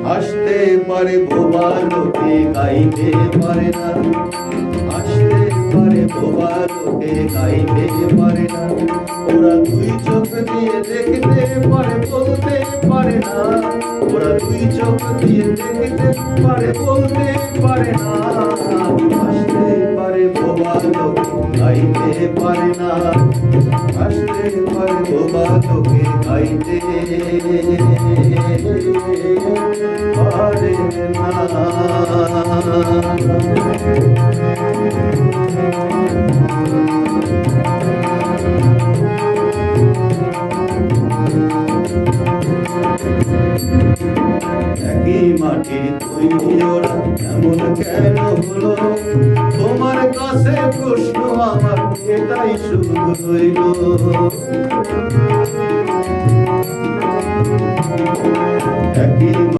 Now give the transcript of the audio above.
হাসতে পারে বোবা লোকে গাইতে পারে না, হাসতে পারে বোবা লোকে গাইতে পারে না। ওরা দুই চোখ দিয়ে দেখতে পারে বলতে পারে না, ওরা দুই চোখ দিয়ে দেখতে পারে বলতে পারে না। হাসতে পারে বোবা লোকে গাইতে পারে না, হাসতে পারে বোবা লোকে গাইতে পারে না। একই মাটির তৈরি ওরা এমন কেন হলো? তোমার কাছে প্রশ্ন আমার এটাই শুধু রইল। একই